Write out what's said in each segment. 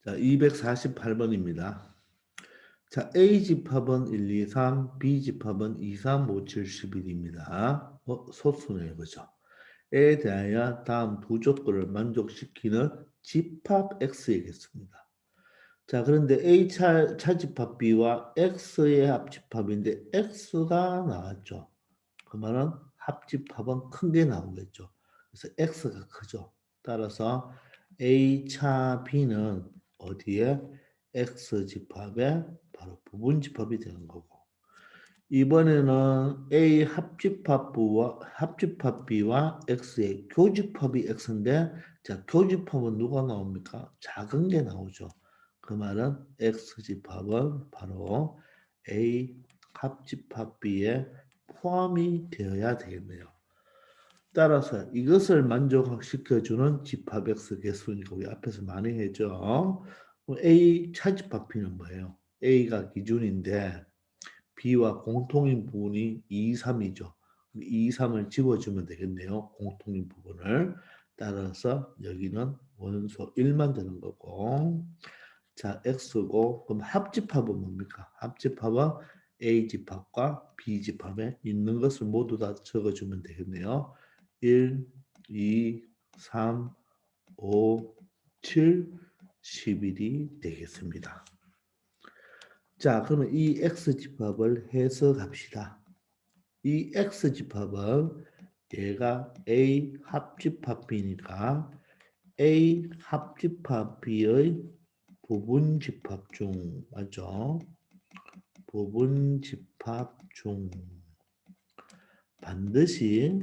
자, 248번입니다. 자, A 집합은 1, 2, 3, B 집합은 2, 3, 5, 7, 11입니다. 소수는 이거죠. 에 대하여 다음 두 조건을 만족시키는 집합 X이겠습니다. 자, 그런데 A 차집합 B와 X의 합집합인데 X가 나왔죠. 그 말은 합집합은 큰 게 나오겠죠. 그래서 X가 크죠. 따라서 A 차 B는 어디에? X집합에 바로 부분집합이 되는 거고. 이번에는 A 합집합 B와 X의 교집합이 X인데, 자, 교집합은 누가 나옵니까? 작은 게 나오죠. 그 말은 X집합은 바로 A 합집합 B에 포함이 되어야 되겠네요. 따라서 이것을 만족시켜주는 집합 X 개수니까 우리 앞에서 많이 했죠. A 차집합 B는 뭐예요? A가 기준인데 B와 공통인 부분이 2, 3이죠. 2, 3을 집어주면 되겠네요. 공통인 부분을. 따라서 여기는 원소 1만 되는 거고. 자, X고 그럼 합집합은 뭡니까? 합집합은 A집합과 B집합에 있는 것을 모두 다 적어주면 되겠네요. 1, 2, 3, 5, 7, 11이 되겠습니다. 자, 그러면 이 X집합을 해석합시다. 이 X집합은 얘가 A 합집합 B니까 A 합집합 B의 부분집합 중 맞죠? 부분집합 중 반드시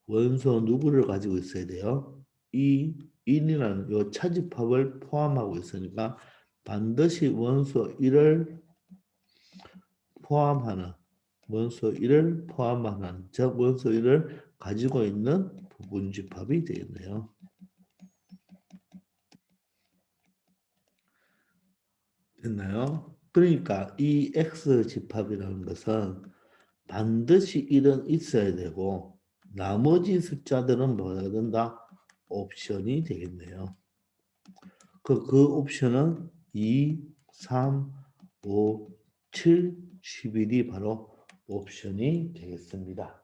원소 누구를 가지고 있어야 돼요? 이 인이라는 요 차집합을 포함하고 있으니까 반드시 원소 1을 포함하는 원소 1을 포함하는 즉 원소 1을 가지고 있는 부분집합이 되겠네요. 됐나요? 그러니까 이 X집합이라는 것은 반드시 1은 있어야 되고 나머지 숫자들은 뭐가 된다? 옵션이 되겠네요. 그 옵션은 2, 3, 5, 7, 11이 바로 옵션이 되겠습니다.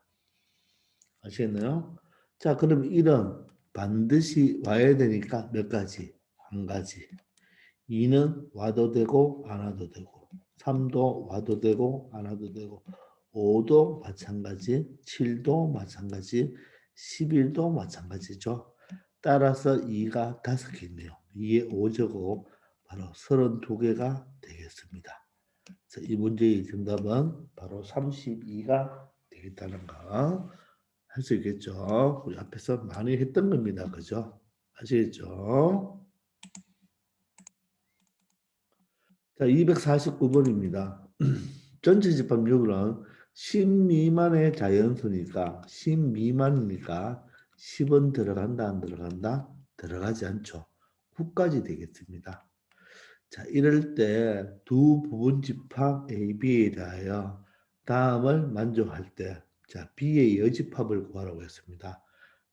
아시겠나요? 자, 그럼 1은 반드시 와야 되니까 몇 가지? 한 가지. 2는 와도 되고 안 와도 되고 3도 와도 되고 안 와도 되고 5도 마찬가지 7도 마찬가지 11도 마찬가지죠. 따라서 2가 5개 있네요. 2의 5제곱 바로 32개가 되겠습니다. 그래서 이 문제의 정답은 바로 32가 되겠다는 거 할 수 있겠죠. 우리 앞에서 많이 했던 겁니다. 그죠? 아시겠죠? 자, 249번입니다. 전체 집합률은 10 미만의 자연수니까 10 미만이니까 10은 들어간다 안 들어간다? 들어가지 않죠. 9까지 되겠습니다. 자, 이럴 때 두 부분 집합 A, B에 대하여 다음을 만족할 때 자, B의 여집합을 구하라고 했습니다.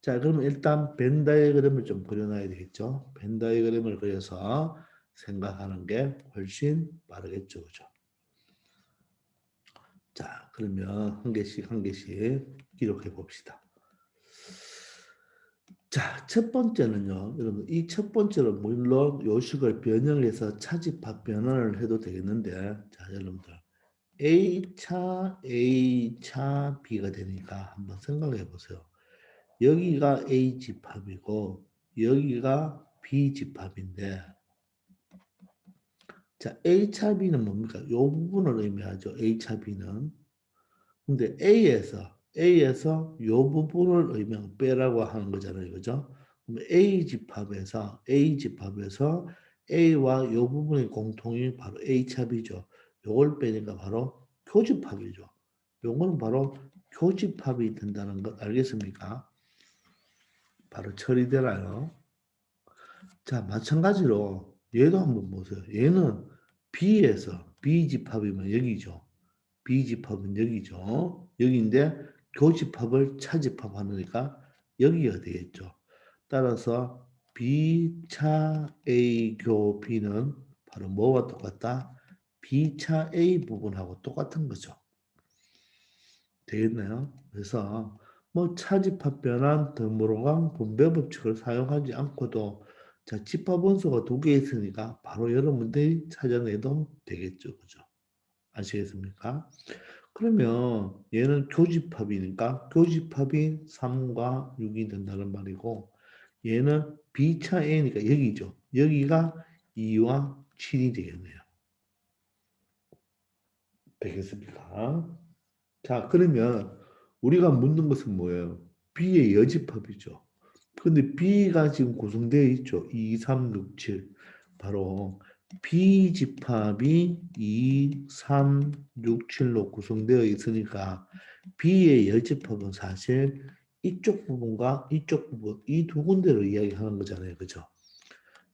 자, 그러면 일단 벤 다이어그램을 좀 그려놔야 되겠죠. 벤 다이어그램을 그려서 생각하는 게 훨씬 빠르겠죠. 그죠? 자, 그러면 한 개씩 한 개씩 기록해 봅시다. 자, 첫 번째는요. 여러분, 이 첫 번째는 물론 요식을 변형해서 차집합 변환을 해도 되겠는데, 자, 여러분들. A차 B가 되니까 한번 생각해 보세요. 여기가 A집합이고, 여기가 B집합인데, 자, A차 B는 뭡니까? 이 부분을 의미하죠. A차 B는. 근데 A에서 이 부분을 의미하고 빼라고 하는 거잖아요. 그죠? 그럼 A집합에서 A와 이 부분의 공통이 바로 A차 B죠. 요걸 빼니까 바로 교집합이죠. 요거는 바로 교집합이 된다는 거 알겠습니까? 바로 처리되나요? 자, 마찬가지로 얘도 한번 보세요. 얘는 B에서 B집합이면 여기죠. B집합은 여기죠. 여기인데 교집합을 차집합하니까 여기가 되겠죠. 따라서 B차 A 교 B는 바로 뭐와 똑같다? B차 A 부분하고 똑같은 거죠. 되겠나요? 그래서 뭐 차집합 변환 드모로강 분배 법칙을 사용하지 않고도 자 집합 원소가 두 개 있으니까 바로 여러분들이 찾아내도 되겠죠, 그죠? 아시겠습니까? 그러면 얘는 교집합이니까 교집합이 3과 6이 된다는 말이고 얘는 B차 A니까 여기죠. 여기가 2와 7이 되겠네요. 되겠습니까? 자, 그러면 우리가 묻는 것은 뭐예요? B의 여집합이죠. 근데 B가 지금 구성되어 있죠. 2, 3, 6, 7. 바로 B 집합이 2, 3, 6, 7로 구성되어 있으니까 B의 여집합은 사실 이쪽 부분과 이쪽 부분 이 두 군데로 이야기하는 거잖아요. 그죠?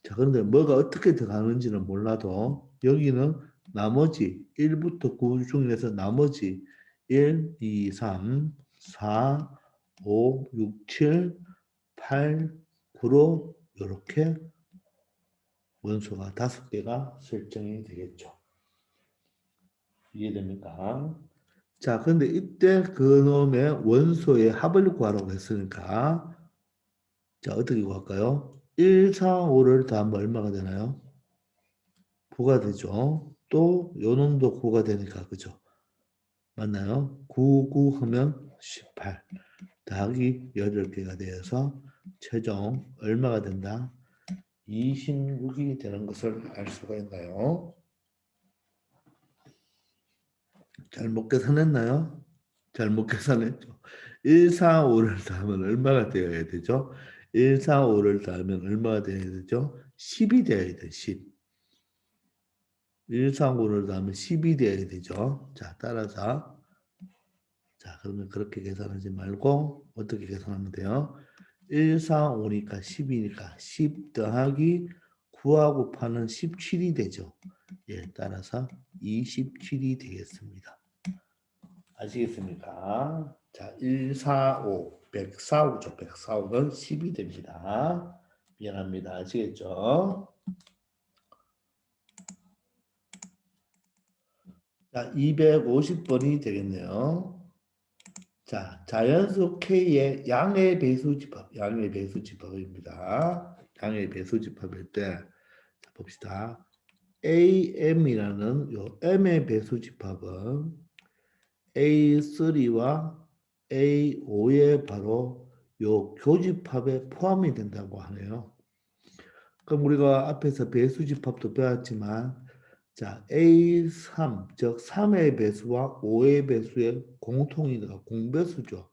자, 그런데 뭐가 어떻게 들어가는지는 몰라도 여기는 나머지 1부터 9 중에서 나머지 1, 2, 3, 4, 5, 6, 7, 8, 9로 이렇게 원소가 5개가 설정이 되겠죠. 이해됩니까? 자, 그런데 이때 그놈의 원소의 합을 구하라고 했으니까 자, 어떻게 구할까요? 1, 4, 5를 더하면 얼마가 되나요? 9가 되죠. 또 요놈도 9가 되니까 그죠? 맞나요? 9, 9 하면 18 더하기 8개가 되어서 최종 얼마가 된다? 26이 되는 것을 알 수가 있나요? 잘못 계산했나요? 잘못 계산했죠. 1, 4, 5를 더하면 얼마가 되어야 되죠? 1, 4, 5를 더하면 얼마가 되어야 되죠? 10이 되어야 돼, 10. 1, 4, 5를 더하면 10이 되어야 되죠. 자, 따라서 자, 그러면 그렇게 계산하지 말고 어떻게 계산하면 돼요? 1, 4, 5니까 10이니까 10 더하기 9하고 8은 17이 되죠. 예, 따라서 27이 되겠습니다. 아시겠습니까? 자, 1, 4, 5, 104호죠. 104호는 10이 됩니다. 미안합니다. 아시겠죠? 자, 250번이 되겠네요. 자, 자연수 K의 양의 배수 집합, 양의 배수 집합입니다. 양의 배수 집합일 때, 자, 봅시다. AM이라는 요 M의 배수 집합은 A3와 A5의 바로 요 교집합에 포함이 된다고 하네요. 그럼 우리가 앞에서 배수 집합도 배웠지만 자, A3, 즉 3의 배수와 5의 배수의 공통이가 공배수죠.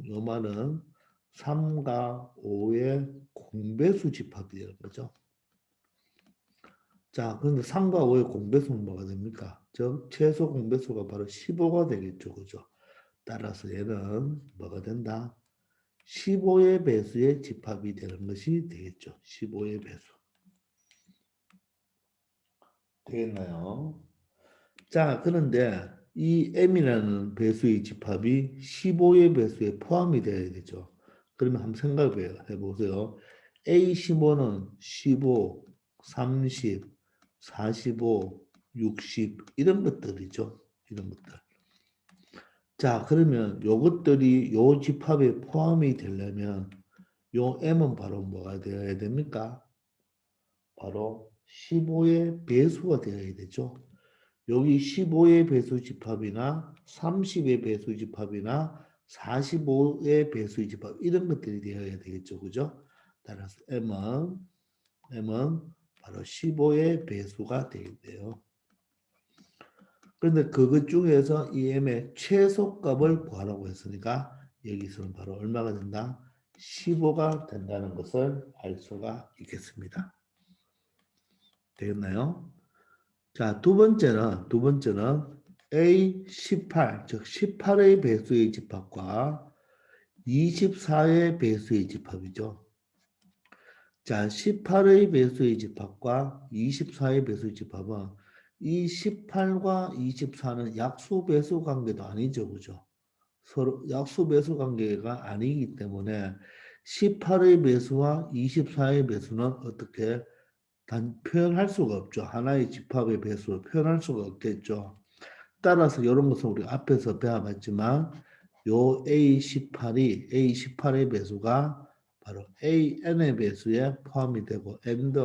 요 말은 3과 5의 공배수 집합이 되는 거죠. 자, 그런데 3과 5의 공배수는 뭐가 됩니까? 즉 최소 공배수가 바로 15가 되겠죠. 그죠? 따라서 얘는 뭐가 된다? 15의 배수의 집합이 되는 것이 되겠죠. 15의 배수. 되겠나요? 자, 그런데 이 m이라는 배수의 집합이 15의 배수에 포함이 되어야 되죠. 그러면 한번 생각해 보세요. A15는 15, 30, 45, 60 이런 것들이죠. 이런 것들. 자, 그러면 요것들이 요 집합에 포함이 되려면 요 m은 바로 뭐가 되어야 됩니까? 바로 15의 배수가 되어야 되죠. 여기 15의 배수 집합이나 30의 배수 집합이나 45의 배수 집합 이런 것들이 되어야 되겠죠. 그죠? 따라서 M은 바로 15의 배수가 되겠네요. 그런데 그것 중에서 이 M의 최소값을 구하라고 했으니까 여기서는 바로 얼마가 된다? 15가 된다는 것을 알 수가 있겠습니다. 되겠나요? 자, 두 번째는 A18, 즉 18의 배수의 집합과 24의 배수의 집합이죠. 자, 18의 배수의 집합과 24의 배수의 집합은 이 18과 24는 약수 배수 관계도 아니죠. 그죠? 서로 약수 배수 관계가 아니기 때문에 18의 배수와 24의 배수는 어떻게 표현할 수가 없죠. 하나의 집합의 배수를 표현할 수가 없겠죠. 따라서 이런 것은 우리 앞에서 배워봤지만 요 A18의 배수가 바로 AN의 배수에 포함이 되고 and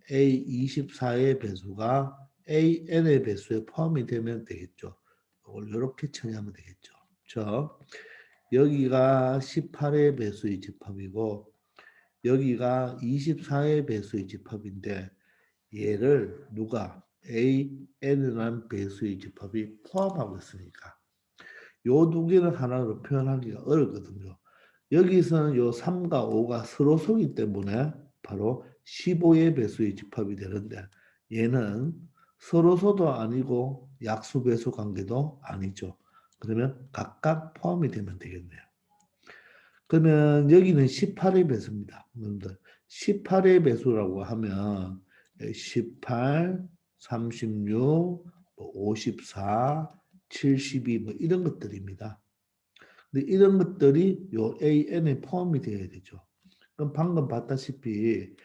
A24의 배수가 AN의 배수에 포함이 되면 되겠죠. 이걸 이렇게 처리하면 되겠죠. 그렇죠? 여기가 18의 배수의 집합이고 여기가 24의 배수의 집합인데 얘를 누가 AN이라는 배수의 집합이 포함하고 있으니까 요 두 개는 하나로 표현하기가 어렵거든요. 여기서는 요 3과 5가 서로 소기 때문에 바로 15의 배수의 집합이 되는데 얘는 서로서도 아니고 약수 배수 관계도 아니죠. 그러면 각각 포함이 되면 되겠네요. 그러면 여기는 18의 배수입니다. 여러분들 18의 배수라고 하면 18, 36, 54, 72 뭐 이런 것들입니다. 근데 이런 것들이 요 AN에 포함이 되어야 되죠. 그럼 방금 봤다시피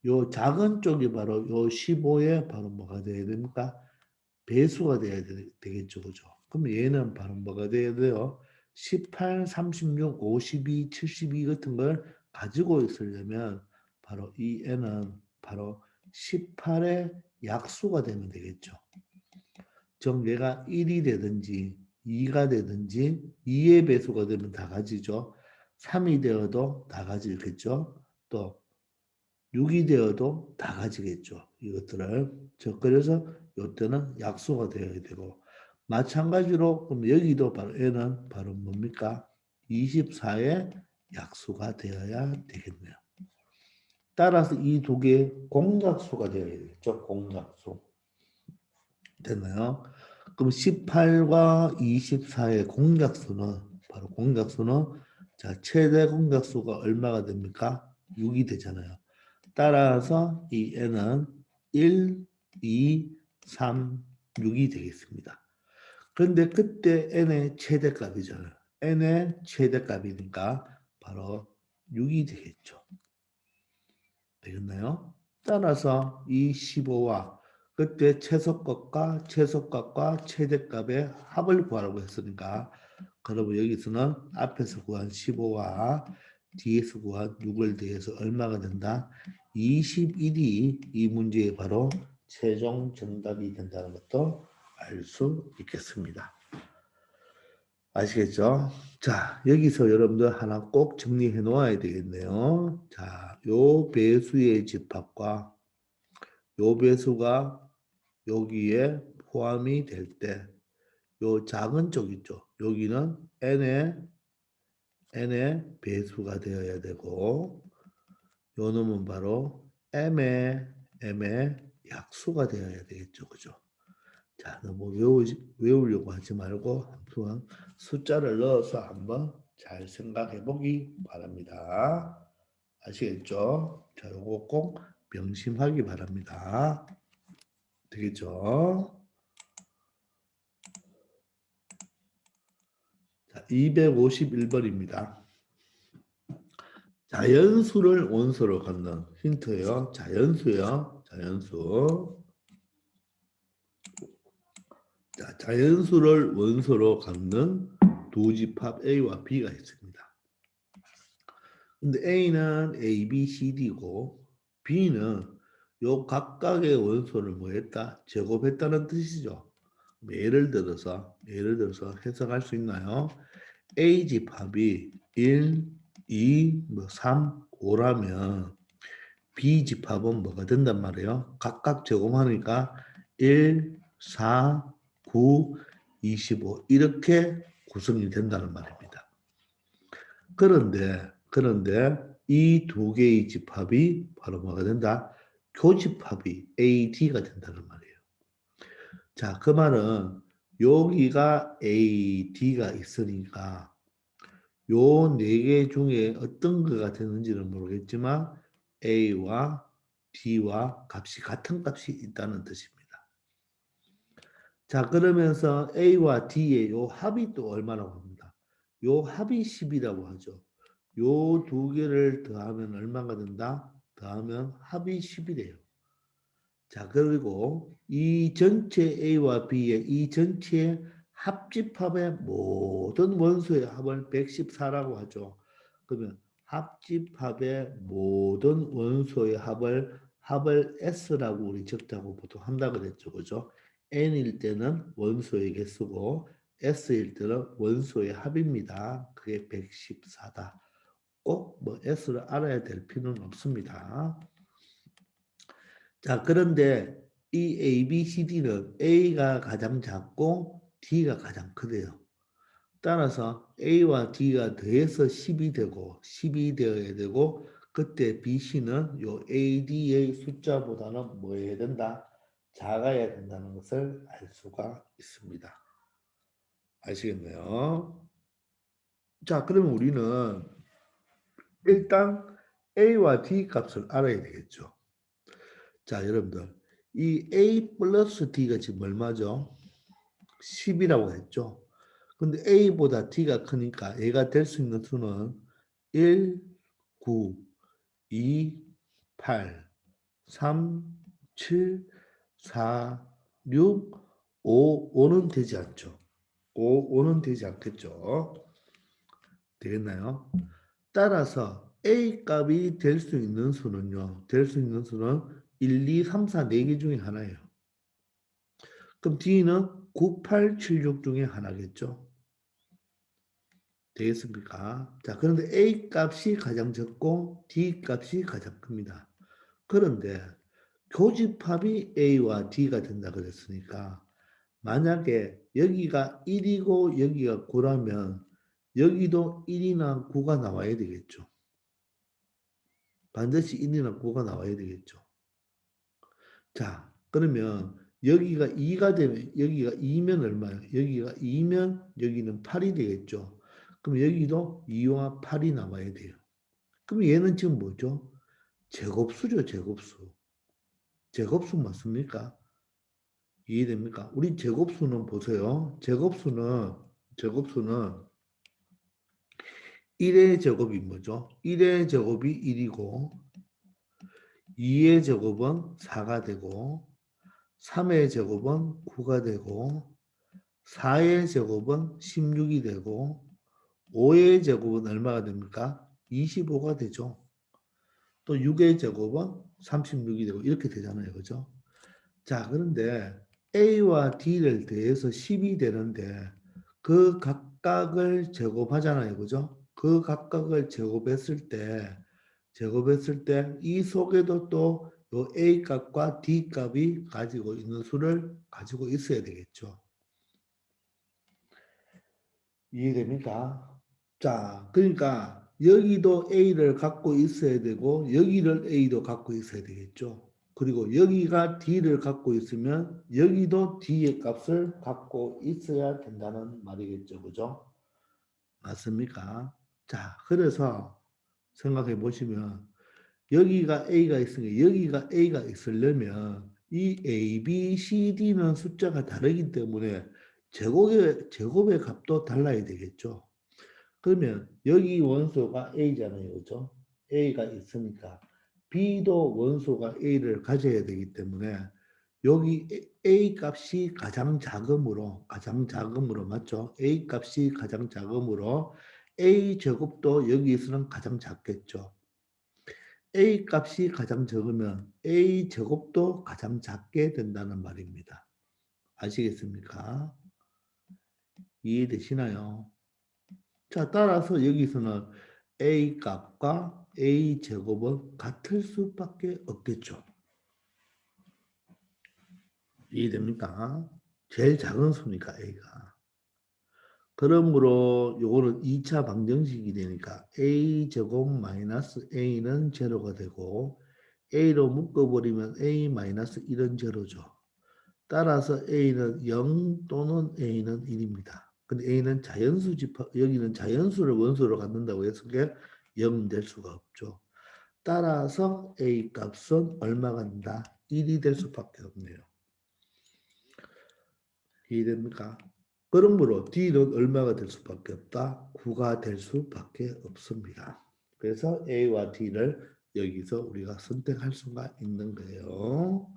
요 작은 쪽이 바로 요 15에 바로 뭐가 돼야 됩니까? 배수가 돼야 되겠죠. 그죠? 그럼 얘는 바로 뭐가 돼야 돼요? 18, 36, 52, 72 같은 걸 가지고 있으려면 바로 이 n은 바로 18의 약수가 되면 되겠죠. 즉 얘가 1이 되든지 2가 되든지 2의 배수가 되면 다 가지죠. 3이 되어도 다 가지겠죠. 또 6이 되어도 다 가지겠죠. 이것들을. 그래서 이때는 약수가 되어야 되고 마찬가지로 그럼 여기도 바로 n은 바로 뭡니까? 24의 약수가 되어야 되겠네요. 따라서 이 두 개의 공약수가 되어야 되겠죠. 공약수. 됐나요? 그럼 18과 24의 공약수는 바로 공약수는 자 최대 공약수가 얼마가 됩니까? 6이 되잖아요. 따라서 이 n은 1, 2, 3, 6이 되겠습니다. 그런데 그때 n의 최대값이잖아요. n의 최대값이니까 바로 6이 되겠죠. 되겠나요? 따라서 이 15와 그때 최소값과 최대값의 합을 구하라고 했으니까 그러면 여기서는 앞에서 구한 15와 뒤에서 구한 6을 더해서 얼마가 된다? 21이 이 문제의 바로 최종 정답이 된다는 것도 알 수 있겠습니다. 아시겠죠? 자, 여기서 여러분들 하나 꼭 정리해 놓아야 되겠네요. 자, 요 배수의 집합과 요 배수가 여기에 포함이 될 때, 요 작은 쪽 있죠? 여기는 n의 배수가 되어야 되고, 요 놈은 바로 m의 약수가 되어야 되겠죠. 그죠? 자, 너무 외우려고 하지 말고 한번 숫자를 넣어서 한번 잘 생각해 보기 바랍니다. 아시겠죠? 자, 요거 꼭 명심하기 바랍니다. 되겠죠? 자, 251번입니다. 자연수를 원소로 걷는 힌트예요. 자연수요. 자연수. 자, 자연수를 원소로 걷는 두 집합 A와 B가 있습니다. 근데 A는 A, B, C, D고 B는 요 각각의 원소를 뭐 했다? 제곱했다는 뜻이죠. 예를 들어서 해석할 수 있나요? A 집합이 1, 2, 3, 5라면 B 집합은 뭐가 된단 말이에요? 각각 제곱하니까 1, 4, 9, 25 이렇게 구성이 된다는 말입니다. 그런데 이 두 개의 집합이 바로 뭐가 된다? 교집합이 AD가 된다는 말이에요. 자, 그 말은 여기가 AD가 있으니까 요 네 개 중에 어떤 거가 되는지는 모르겠지만 A와 D와 값이 같은 값이 있다는 뜻입니다. 자, 그러면서 A와 D의 요 합이 또 얼마라고 합니다. 요 합이 10이라고 하죠. 요 두 개를 더하면 얼마가 된다? 더하면 합이 10이래요. 자, 그리고 이 전체 A와 B의 이 전체 합집합의 모든 원소의 합을 114라고 하죠. 그러면 합집합의 모든 원소의 합을 S라고 우리 적자고 보통 한다 그랬죠. 그죠? N일 때는 원소의 개수고 S일 때는 원소의 합입니다. 그게 114다. 꼭 뭐 S를 알아야 될 필요는 없습니다. 자, 그런데 이 A, B, C, D는 A가 가장 작고 D가 가장 크대요. 따라서 A와 D가 더해서 10이 되고 10이 되어야 되고 그때 B, C는 요 A, D의 숫자보다는 뭐 해야 된다? 작아야 된다는 것을 알 수가 있습니다. 아시겠나요? 자, 그러면 우리는 일단 A와 D 값을 알아야 되겠죠. 자, 여러분들. 이 A 플러스 D가 지금 얼마죠? 10이라고 했죠. 근데 A보다 D가 크니까 얘가 될 수 있는 수는 1, 9, 2, 8, 3, 7, 4, 6, 5, 5는 되지 않죠. 5는 되지 않겠죠. 되겠나요? 따라서 A 값이 될 수 있는 수는요. 될 수 있는 수는 1, 2, 3, 4, 4개 중에 하나예요. 그럼 D는 9, 8, 7, 6 중에 하나겠죠. 되겠습니까? 자, 그런데 A 값이 가장 적고 D 값이 가장 큽니다. 그런데 교집합이 A와 D가 된다 그랬으니까 만약에 여기가 1이고 여기가 9라면 여기도 1이나 9가 나와야 되겠죠. 반드시 1이나 9가 나와야 되겠죠. 자, 그러면 여기가 2가 되면 여기가 2면 얼마예요? 여기가 2면 여기는 8이 되겠죠. 그럼 여기도 2와 8이 나와야 돼요. 그럼 얘는 지금 뭐죠? 제곱수죠, 제곱수. 제곱수 맞습니까? 이해됩니까? 우리 제곱수는 보세요. 제곱수는 1의 제곱이 뭐죠? 1의 제곱이 1이고 2의 제곱은 4가 되고 3의 제곱은 9가 되고 4의 제곱은 16이 되고 5의 제곱은 얼마가 됩니까? 25가 되죠. 또 6의 제곱은 36이 되고 이렇게 되잖아요. 그죠? 자, 그런데 A와 D를 더해서 10이 되는데 그 각각을 제곱하잖아요. 그죠? 그 각각을 제곱했을 때 이 속에도 또 요 A 값과 D 값이 가지고 있는 수를 가지고 있어야 되겠죠. 이해됩니까? 자, 그러니까 여기도 A를 갖고 있어야 되고 여기를 A도 갖고 있어야 되겠죠. 그리고 여기가 D를 갖고 있으면 여기도 D의 값을 갖고 있어야 된다는 말이겠죠. 그죠? 맞습니까? 자, 그래서 생각해 보시면 여기가 A가 있으니까 여기가 A가 있으려면 이 A, B, C, D는 숫자가 다르기 때문에 제곱의 값도 달라야 되겠죠. 그러면 여기 원소가 A잖아요. 그죠? A가 있으니까 B도 원소가 A를 가져야 되기 때문에 여기 A 값이 가장 작음으로 맞죠? A 값이 가장 작음으로 A 제곱도 여기에서는 가장 작겠죠. A 값이 가장 적으면 A 제곱도 가장 작게 된다는 말입니다. 아시겠습니까? 이해되시나요? 자, 따라서 여기서는 A 값과 A 제곱은 같을 수밖에 없겠죠. 이해됩니까? 제일 작은 수니까 A가. 그러므로 요거는 2차 방정식이 되니까 A 제곱 마이너스 A는 제로가 되고 A로 묶어버리면 A 마이너스 1은 제로죠. 따라서 A는 0 또는 A는 1입니다. 근데 A는 자연수 집합, 여기는 자연수를 원소로 갖는다고 해서 그게 0 될 수가 없죠. 따라서 A 값은 얼마가 된다? 1이 될 수밖에 없네요. 이해됩니까? 그러므로 D는 얼마가 될 수밖에 없다? 9가 될 수밖에 없습니다. 그래서 A와 D를 여기서 우리가 선택할 수가 있는 거예요.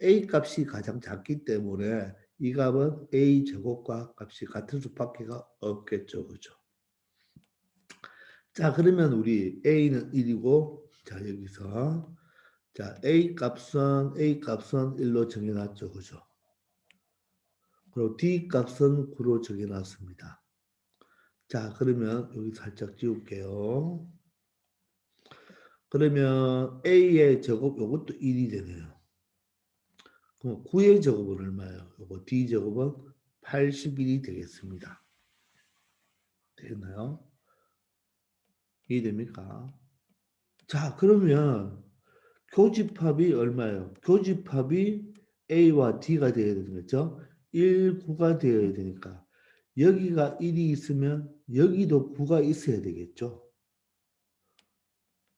A 값이 가장 작기 때문에 이 값은 A 제곱과 값이 같을 수밖에 없겠죠. 그죠? 자, 그러면 우리 A는 1이고, 자, 여기서, 자, A 값은 1로 정해놨죠. 그죠? 그리고 D 값은 9로 정해놨습니다. 자, 그러면 여기 살짝 지울게요. 그러면 A의 제곱, 요것도 1이 되네요. 그럼 9의 제곱은 얼마예요? 요거 D 제곱은 81이 되겠습니다. 되겠나요? 이해됩니까? 자, 그러면 교집합이 얼마예요? 교집합이 A와 D가 되어야 되는 거죠. 1, 9가 되어야 되니까 여기가 1이 있으면 여기도 9가 있어야 되겠죠.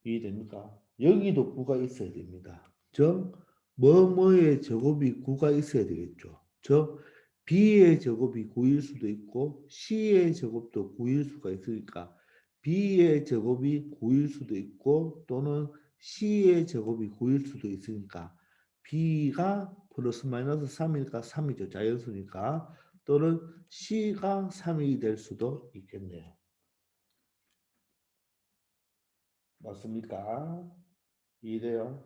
이해됩니까? 여기도 9가 있어야 됩니다. 즉, 뭐뭐의 제곱이 9가 있어야 되겠죠. 즉, B의 제곱이 9일 수도 있고 C의 제곱도 9일 수가 있으니까 B의 제곱이 9일 수도 있고 또는 C의 제곱이 9일 수도 있으니까 B가 플러스 마이너스 3이니까 3이죠. 자연수니까 또는 C가 3이 될 수도 있겠네요. 맞습니까? 이래요.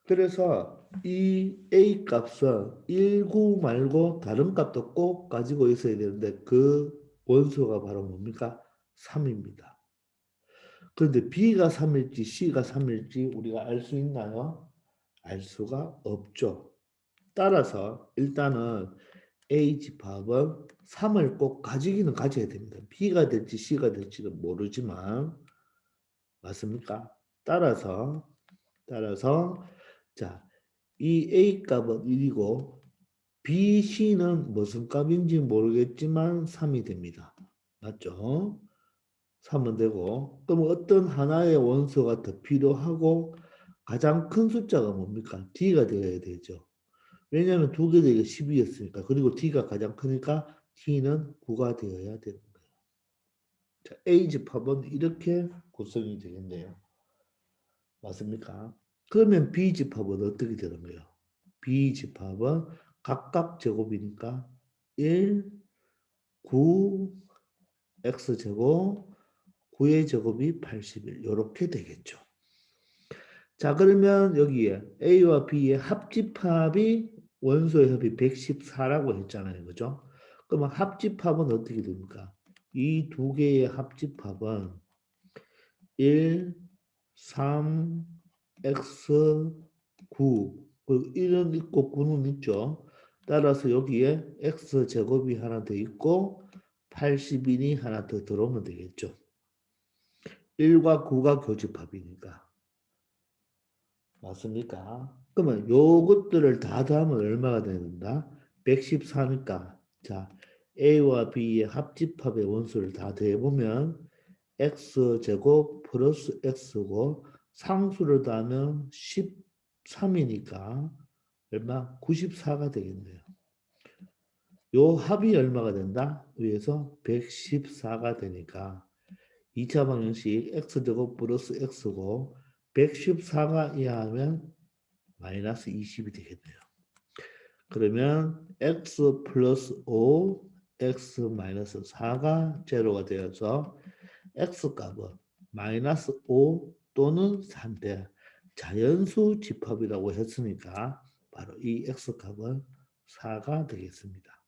그래서 이 A 값은 19 말고 다른 값도 꼭 가지고 있어야 되는데 그 원소가 바로 뭡니까? 3입니다. 그런데 B가 3일지 C가 3일지 우리가 알 수 있나요? 알 수가 없죠. 따라서 일단은 A 집합은 3을 꼭 가지기는 가져야 됩니다. B가 될지 C가 될지는 모르지만 맞습니까? 따라서 자, 이 A 값은 1이고 B, C는 무슨 값인지 모르겠지만 3이 됩니다. 맞죠? 3은 되고 그럼 어떤 하나의 원소가 더 필요하고 가장 큰 숫자가 뭡니까? D가 되어야 되죠. 왜냐하면 두 개 되게 10이었으니까 그리고 D가 가장 크니까 T는 9가 되어야 되는 거예요. 자, A 집합은 이렇게 구성이 되겠네요. 맞습니까? 그러면 B 집합은 어떻게 되는 거예요? B 집합은 각각 제곱이니까 1, 9, X제곱, 9의 제곱이 81 이렇게 되겠죠. 자, 그러면 여기에 A와 B의 합집합이 원소의 합이 114라고 했잖아요. 그죠? 그러면 합집합은 어떻게 됩니까? 이 두 개의 합집합은 1, 3, X, 9. 그리고 1은 있고 9는 있죠. 따라서 여기에 X제곱이 하나 더 있고 80인이 하나 더 들어오면 되겠죠. 1과 9가 교집합이니까. 맞습니까? 그러면 요것들을 다 더하면 얼마가 되는다? 114니까 자 A와 B의 합집합의 원수를 다 더해보면 X제곱 플러스 X고 상수를 더하면 13이니까 얼마? 94가 되겠네요. 요 합이 얼마가 된다? 위에서 114가 되니까 2차 방정식 X제곱 플러스 X고 114가 이하하면 마이너스 20이 되겠네요. 그러면 x 플러스 5, x 마이너스 4가 제로가 되어서 x 값은 마이너스 5 또는 3대 자연수 집합이라고 했으니까 바로 이 x 값은 4가 되겠습니다.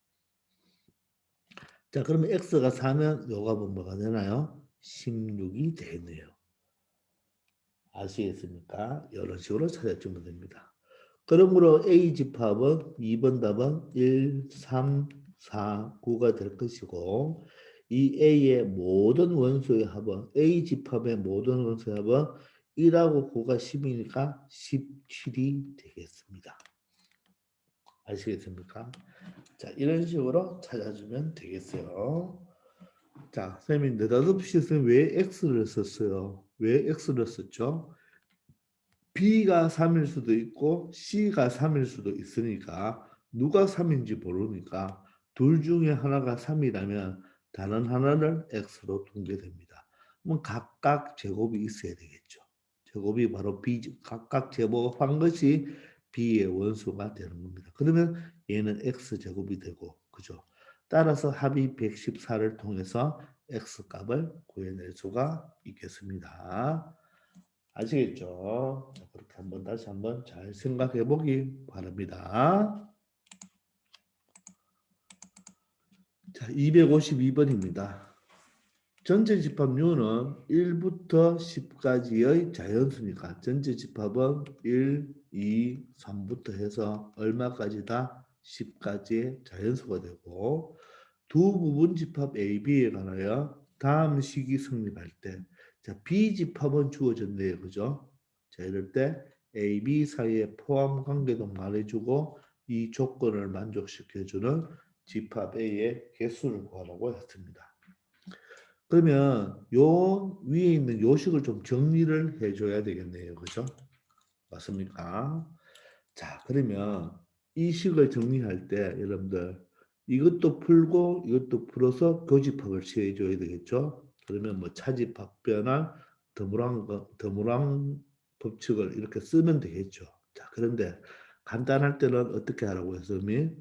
자, 그러면 x가 4면 요 값은 뭐가 되나요? 16이 되네요. 아시겠습니까? 이런 식으로 찾아주면 됩니다. 그러므로 A 집합은 2번 답은 1, 3, 4, 9가 될 것이고 이 A의 모든 원소의 합은 A 집합의 모든 원소의 합은 1하고 9가 10이니까 17이 되겠습니다. 아시겠습니까? 자, 이런 식으로 찾아주면 되겠어요. 자, 선생님 느닷없이 왜 X를 썼어요? 왜 X를 썼죠? B가 3일 수도 있고 C가 3일 수도 있으니까 누가 3인지 모르니까 둘 중에 하나가 3이라면 다른 하나를 X로 둔게 됩니다. 그러면 각각 제곱이 있어야 되겠죠. 제곱이 바로 각각 제곱한 것이 b의 원수가 되는 겁니다. 그러면 얘는 x제곱이 되고, 그죠? 따라서 합이 114를 통해서 x 값을 구해낼 수가 있겠습니다. 아시겠죠? 자, 그렇게 다시 한번 잘 생각해 보기 바랍니다. 자, 252번입니다. 전체 집합류는 1부터 10까지의 자연수니까 전체 집합은 1, 2, 3부터 해서 얼마까지다? 10까지의 자연수가 되고 두 부분 집합 A, B에 관하여 다음 식이 성립할 때 자, B 집합은 주어졌네요. 그죠? 자, 이럴 때 A, B 사이의 포함 관계도 말해주고 이 조건을 만족시켜주는 집합 A의 개수를 구하라고 했습니다. 그러면 요 위에 있는 요식을 좀 정리를 해줘야 되겠네요. 그죠? 맞습니까? 자, 그러면 이 식을 정리할 때 여러분들 이것도 풀고 이것도 풀어서 교집합을 취해줘야 되겠죠? 그러면 뭐 차집합 변환, 드무랑 법칙을 이렇게 쓰면 되겠죠. 자, 그런데 간단할 때는 어떻게 하라고 했으면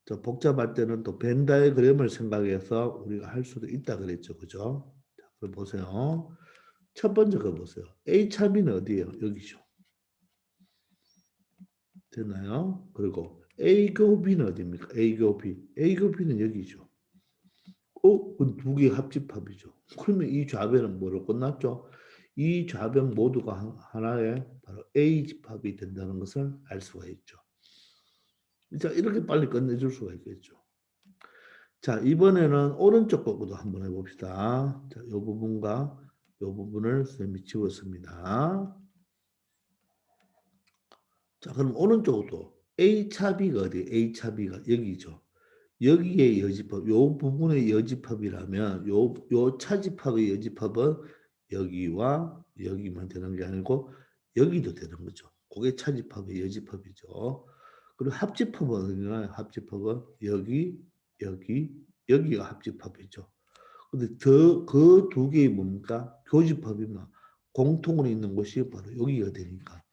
저 복잡할 때는 또 벤 다이어그램을 생각해서 우리가 할 수도 있다 그랬죠. 그죠? 자, 그럼 보세요. 첫 번째 거 보세요. A 차비는 어디예요? 여기죠. 됐나요? 그리고 A 교 B는 어디입니까? A 교 B. A 교 B는 여기죠. 두 개 합집합이죠. 그러면 이 좌변은 뭐로 끝났죠? 이 좌변 모두가 하나의 바로 A 집합이 된다는 것을 알 수가 있죠. 자, 이렇게 빨리 끝내줄 수가 있겠죠. 자, 이번에는 오른쪽 거도 한번 해봅시다. 자, 이 부분과 이 부분을 선생님이 지웠습니다. 자, 그럼 오른쪽도 A 차 B가 어디? A 차 B가 여기죠. 여기에 여집합, 요 부분의 여집합이라면 요 차집합의 여집합은 여기와 여기만 되는 게 아니고 여기도 되는 거죠. 그게 차집합의 여집합이죠. 그리고 합집합은 어디나요? 합집합은 여기, 여기, 여기가 합집합이죠. 근데 그 두 개의 뭡니까? 교집합이면 공통으로 있는 곳이 바로 여기가 되니까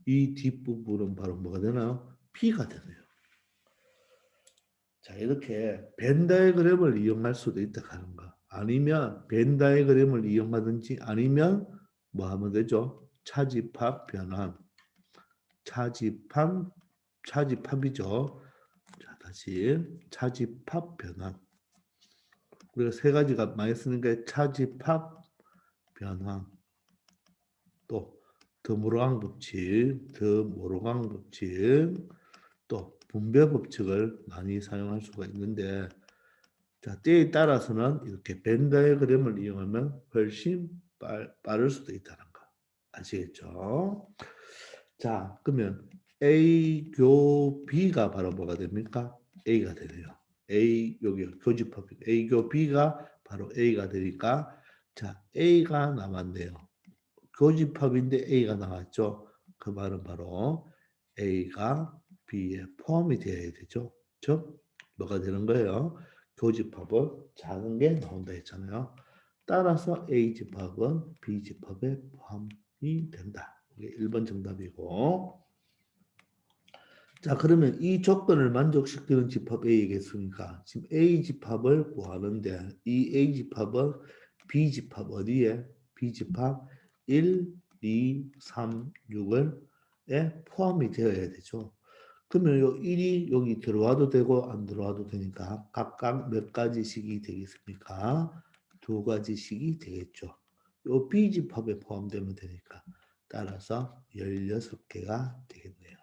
이 뒷부분은 바로 뭐가 되나요? P가 되네요. 자, 이렇게 벤 다이어그램을 이용할 수도 있다 하는 거. 아니면 벤 다이어그램을 이용하든지 아니면 뭐 하면 되죠? 차집합 변환. 차집합이죠. 자, 다시 차집합 변환. 우리가 세 가지가 많이 쓰는 게 차집합 변환. 또 드모로강 법칙, 드모로강 법칙, 또 분배 법칙을 많이 사용할 수가 있는데 자, 때에 따라서는 이렇게 벤 다이어그램을 이용하면 훨씬 빠를 수도 있다는 거. 아시겠죠? 자, 그러면 A 교 B가 바로 뭐가 됩니까? A가 되네요. A 여기 교집합 A 교 B가 바로 A가 되니까 자, A가 남았네요. 교집합인데 A가 나왔죠. 그 말은 바로 A가 B에 포함이 되어야 되죠. 즉 뭐가 되는 거예요? 교집합은 작은 게 나온다 했잖아요. 따라서 A 집합은 B 집합에 포함이 된다. 이게 1번 정답이고. 자, 그러면 이 조건을 만족시키는 집합 A겠습니까? 지금 A 집합을 구하는데 이 A 집합은 B 집합 어디에? B 집합 1, 2, 3, 6에 포함이 되어야 되죠. 그러면 요 1이 여기 들어와도 되고 안 들어와도 되니까 각각 몇 가지씩이 되겠습니까? 두 가지씩이 되겠죠. 요 B 집합에 포함되면 되니까 따라서 16개가 되겠네요.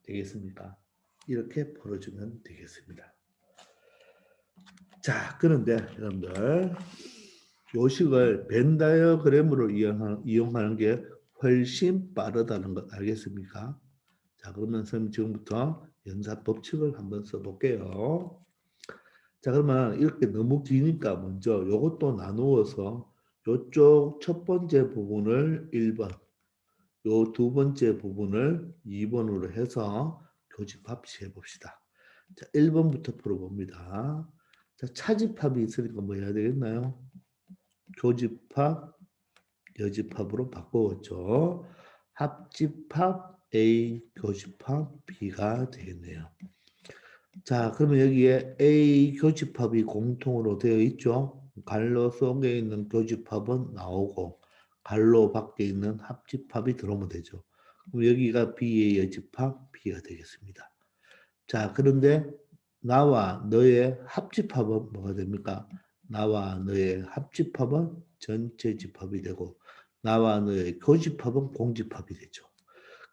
되겠습니까? 이렇게 풀어주면 되겠습니다. 자, 그런데 여러분들 요식을 벤 다이어그램으로 이용하는 게 훨씬 빠르다는 것 알겠습니까? 자, 그러면 선생님 지금부터 연산 법칙을 한번 써볼게요. 자, 그러면 이렇게 너무 기니까 먼저 요것도 나누어서 요쪽 첫 번째 부분을 1번, 요 두 번째 부분을 2번으로 해서 교집합 시해 봅시다. 자, 1번부터 풀어봅니다. 자, 차집합이 있으니까 뭐 해야 되겠나요? 교집합, 여집합으로 바꾸었죠. 합집합 A, 교집합 B가 되겠네요. 자, 그러면 여기에 A 교집합이 공통으로 되어 있죠. 갈로 속에 있는 교집합은 나오고 갈로 밖에 있는 합집합이 들어오면 되죠. 그럼 여기가 B의 여집합 B가 되겠습니다. 자, 그런데 나와 너의 합집합은 뭐가 됩니까? 나와 너의 합집합은 전체 집합이 되고 나와 너의 교집합은 공집합이 되죠.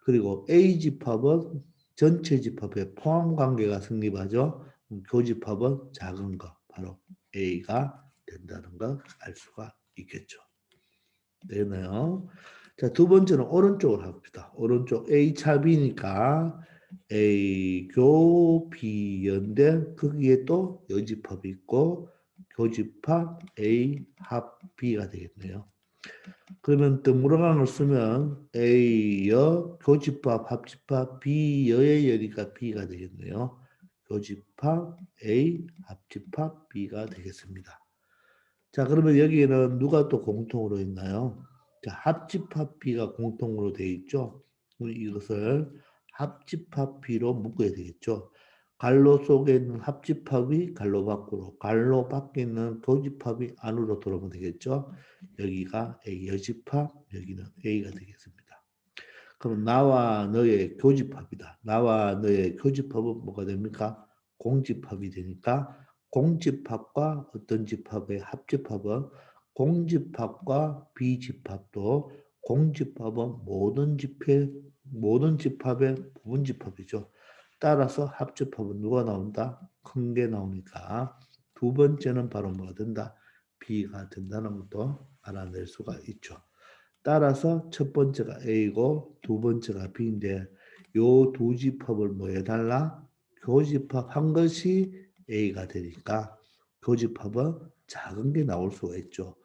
그리고 A 집합은 전체 집합에 포함 관계가 성립하죠. 교집합은 작은 거, 바로 A가 된다는 걸 알 수가 있겠죠. 되나요? 자, 두 번째는 오른쪽으로 합시다. 오른쪽 A 차 B니까 A 교 B 연대 거기에 또 여집합이 있고 교집합 A 합 B가 되겠네요. 그러면 드물어강을 쓰면 A여 교집합 합집합 B여의 여니까 B가 되겠네요. 교집합 A 합집합 B가 되겠습니다. 자, 그러면 여기에는 누가 또 공통으로 있나요? 자, 합집합 B가 공통으로 되어 있죠. 우리 이것을 합집합 B로 묶어야 되겠죠. 갈로 속에 있는 합집합이 갈로 밖으로, 갈로 밖에 있는 교집합이 안으로 들어오면 되겠죠. 여기가 A 여집합, 여기는 A가 되겠습니다. 그럼 나와 너의 교집합이다. 나와 너의 교집합은 뭐가 됩니까? 공집합이 되니까 공집합과 어떤 집합의 합집합은 공집합과 비집합도 공집합은 모든 집합의 부분집합이죠. 따라서 합집합은 누가 나온다? 큰 게 나오니까 두 번째는 바로 뭐가 된다? B가 된다는 것도 알아낼 수가 있죠. 따라서 첫 번째가 A고 두 번째가 B인데 요 두 집합을 뭐 해달라? 교집합한 것이 A가 되니까 교집합은 작은 게 나올 수가 있죠.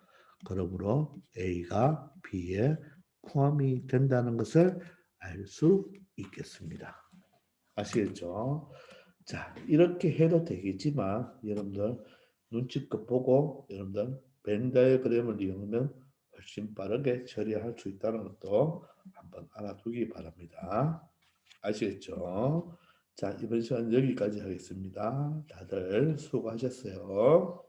그러므로 A가 B에 포함이 된다는 것을 알 수 있겠습니다. 아시겠죠? 자, 이렇게 해도 되겠지만 여러분들 눈치껏 보고 여러분들 벤 다이어그램을 이용하면 훨씬 빠르게 처리할 수 있다는 것도 한번 알아두기 바랍니다. 아시겠죠? 자, 이번 시간 여기까지 하겠습니다. 다들 수고하셨어요.